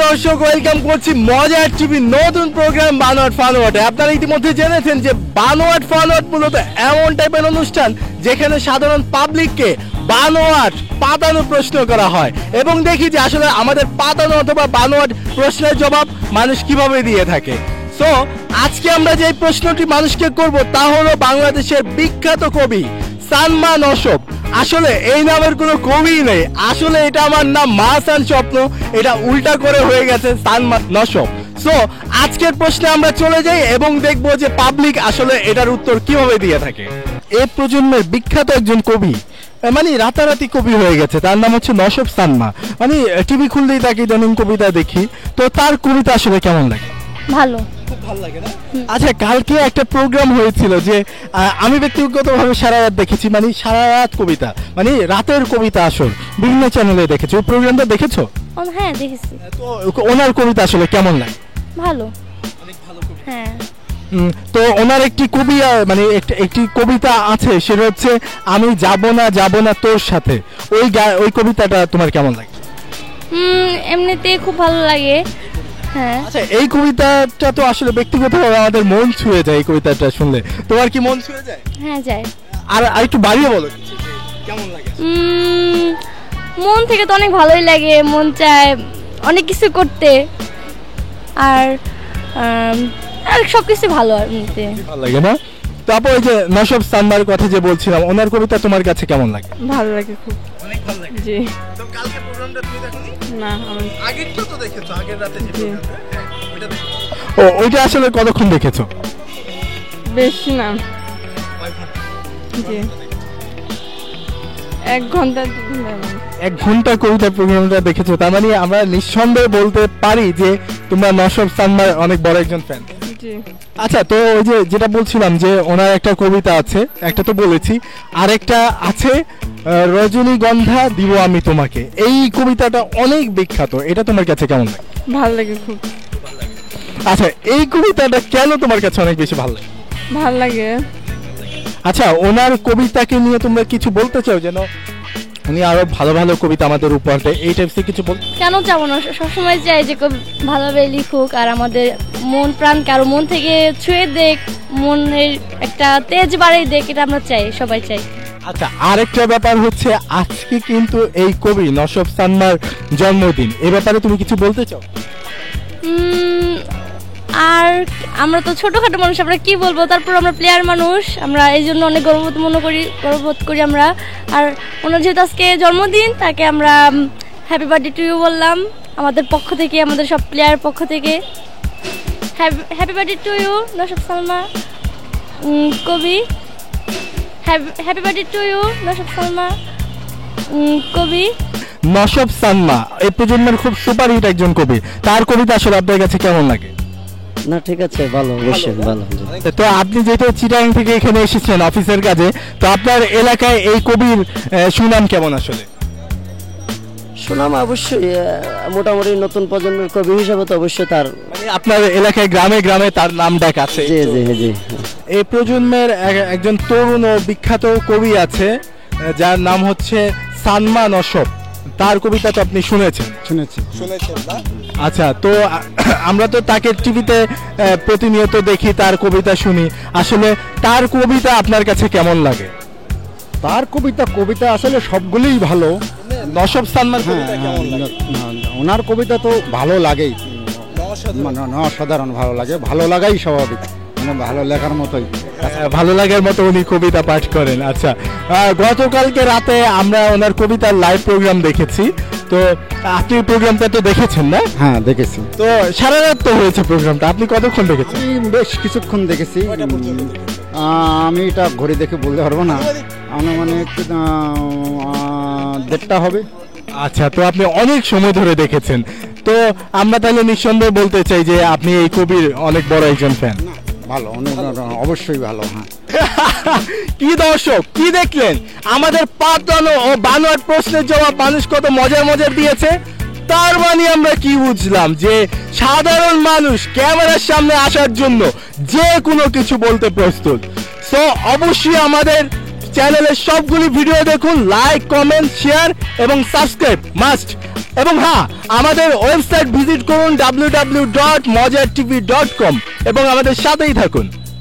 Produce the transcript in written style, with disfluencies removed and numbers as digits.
দর্শক, ওয়েলকাম করছি মজার টিভি নতুন প্রোগ্রাম বানোয়াট ফানোয়াটে। আপনারা ইতিমধ্যে জেনেছেন যে বানোয়াট ফানোয়াট মূলত এমন টাইপের অনুষ্ঠান যেখানে সাধারণ পাবলিককে বানোয়াট পাতানো প্রশ্ন করা হয় এবং দেখি যে আসলে আমাদের পাতানো অথবা বানোয়াট প্রশ্নের জবাব মানুষ কিভাবে দিয়ে থাকে। সো আজকে আমরা যে প্রশ্নটি মানুষকে করব তা হলো বাংলাদেশের বিখ্যাত কবি সানমা নসব। আসলে এই নামের কোনো কবি নেই, আসলে এটা আমার নাম মাহসান স্বপ্ন, এটা উল্টা করে হয়ে গেছে সানমা নসব। সো আজকের প্রশ্নে আমরা চলে যাই এবং দেখবো যে পাবলিক আসলে এটার উত্তর কিভাবে দিয়ে থাকে। এই প্রজন্মের বিখ্যাত একজন কবি, মানে রাতারাতি কবি হয়ে গেছে, তার নাম হচ্ছে নসব সানমা। মানে টিভি খুললেই তাকে ইদানিং কবিতা দেখি, তো তার কবিতা আসলে কেমন লাগে? ভালো, খুব ভালো লাগে না? আচ্ছা, কালকে একটা প্রোগ্রাম হয়েছিল যে আমি ব্যক্তিগতভাবে সারা রাত দেখেছি, মানে সারা রাত কবিতা, মানে রাতের কবিতা আসর বিভিন্ন চ্যানেলে দেখেছি। ওই প্রোগ্রামটা দেখেছো? হ্যাঁ দেখেছি। তো ওনার কবিতা আসলে কেমন লাগে? ভালো, অনেক ভালো কবিতা। হ্যাঁ, তো ওনার একটি কবি, মানে একটি কবিতা আছে, সেটা হচ্ছে আমি যাব না তোর সাথে। ওই কবিতাটা তোমার কেমন লাগে? এমনিতে খুব ভালো লাগে। হ্যাঁ। আচ্ছা, এই কবিতাটা তো আসলে ব্যক্তিগতভাবে আমাদের মন ছুঁয়ে যায়। এই কবিতাটা শুনলে তোমার কি মন ছুঁয়ে যায়? হ্যাঁ যায়। আর একটু বাড়িয়ে বলো কেমন লাগে? মন থেকে তো অনেক ভালোই লাগে, মন চায় অনেক কিছু করতে, আর সবকিছু ভালো। আর এমনিতে ভালো লাগে না? তারপর ওই যে নসব সানমার কথা যে বলছিলাম, ওনার কবিতা তোমার কাছে কেমন লাগে? ভালো লাগে, খুব অনেক ভালো লাগে। জি। তো কালকে প্রোগ্রামটা তুমি দেখোনি? না, আমি আগেরটা তো দেখেছো, আগের রাতে যে প্রোগ্রামটা, ওইটা দেখেছো? ও, ওইটা আসলে কতক্ষণ দেখেছো? বেশি না। জি, 1 ঘন্টা 1 ঘন্টা কবিতা প্রোগ্রামটা দেখেছো। তার মানে আমরা নিঃসন্দেহে বলতে পারি যে তোমরা নসব সানমার অনেক বড় একজন ফ্যান। জি। আচ্ছা, তো ওই যে যেটা বলছিলাম যে ওনার একটা কবিতা আছে, একটা তো বলেছি, আরেকটা আছে রজনীগন্ধা দিব আমি তোমাকে। এই কবিতাটা অনেক বিখ্যাত, এটা তোমার কাছে কেমন লাগে? ভালো লাগে, খুব আচ্ছা, এই কবিতাটা কেন তোমার কাছে অনেক বেশি ভালো লাগে? ভালো লাগে। আচ্ছা, ওনার কবিতাকে নিয়ে তোমরা কিছু বলতে চাও, যেন উনি আরো ভালো ভালো কবিতা আমাদের উপহার দেয়, এই টাইপসে কিছু বল? কেন চাবো না, সবসময় চাই যে ভালোভাবে লিখুক আর আমাদের মন প্রাণকে আরো মন থেকে ছুঁয়ে দেখ, মনের একটা তেজ বাড়াই দেখ, এটা আমরা চাই, সবাই চাই। আচ্ছা, আরেকটা ব্যাপার হচ্ছে আজকে কিন্তু এই কবি নসব সানমার জন্মদিন, এই ব্যাপারে তুমি কিছু বলতে চাও? আর আমরা তো ছোটখাটো মানুষ, আমরা কি বলবো, তারপর আমরা প্লেয়ার মানুষ, আমরা এই জন্য অনেক গর্ববোধ করি আমরা। আর ওনার যেহেতু আজকে জন্মদিন, তাকে আমরা হ্যাপি বার্থডে টু ইউ বললাম আমাদের পক্ষ থেকে, আমাদের সব প্লেয়ার পক্ষ থেকে। হ্যাপি বার্থডে টু ইউ নসব সালমা কবি। হ্যাপি বার্থডে টু ইউ নসব সালমা কবি। নসব সানমা এই প্রজন্মের খুব সুপারহিট একজন কবি, তার কবিতা আসলে আপনার কাছে কেমন লাগে? না, ঠিক আছে, ভালো, অবশ্যই ভালো। তো আপনি যেহেতু চিটাগাং থেকে এখানে এসেছেন অফিসের কাজে, তো আপনার এলাকায় এই কবির সুনাম কেমন? আসলে সুনাম অবশ্যই মোটামুটি নতুন প্রজন্মের কবি হিসাবে তো অবশ্যই তার, মানে আপনার এলাকায় গ্রামে গ্রামে তার নাম ডাক আছে। জি জি জি। এই প্রজন্মের একজন তরুণ ও বিখ্যাত কবি আছে, যার নাম হচ্ছে সানমা নসব। তার কবিতা তো আপনি শুনেছেন না? আচ্ছা, তো আমরা তো তাকে টিভিতে প্রতিনিয়ত দেখি, তার কবিতা শুনি। আসলে তার কবিতা আপনার কাছে কেমন লাগে? তার কবিতা আসলে সবগুলোই ভালো। নসব সানমার কবিতা কেমন লাগে? ওনার কবিতা তো ভালো লাগেই, মানে অসাধারণ ভালো লাগে, ভালো লাগাই স্বাভাবিক, মানে ভালো লেখার মতোই, ভালো লাগার মতো উনি কবিতা পাঠ করেন। আচ্ছা, গতকালকে রাতে আমরা ওনার কবিতার লাইভ প্রোগ্রাম দেখেছি, তো আপনি প্রোগ্রামটা তো দেখেছেন না? হ্যাঁ দেখেছি। তো সারা রাত তো হয়েছে প্রোগ্রামটা, আপনি কতক্ষণ দেখেছেন? আমি বেশ কিছুক্ষণ দেখেছি। আমি এটা ঘড়ি দেখে বলতে পারবো না, আনুমানিক 1:30 হবে। আচ্ছা, তো আপনি অনেক সময় ধরে দেখেছেন, তো আমরা তাহলে নিঃসন্দেহে বলতে চাই যে আপনি এই কবির অনেক বড় একজন ফ্যান। ভালো, অবশ্যই ভালো। হ্যাঁ। কি দর্শক, কি দেখলেন? আমাদের পাতানো ও বানোয়াট প্রশ্নের জবাব মানুষ কত মজার দিয়েছে। তার মানে আমরা কি বুঝলাম, যে সাধারণ মানুষ ক্যামেরার সামনে আসার জন্য যে কোনো কিছু বলতে প্রস্তুত। সো অবশ্যই আমাদের চ্যানেলের সবগুলি ভিডিও দেখুন, লাইক, কমেন্ট, শেয়ার এবং সাবস্ক্রাইব মাস্ট। এবং হ্যাঁ, আমাদের ওয়েবসাইট ভিজিট করুন www.mojartv.com এবং আমাদের সাথেই থাকুন।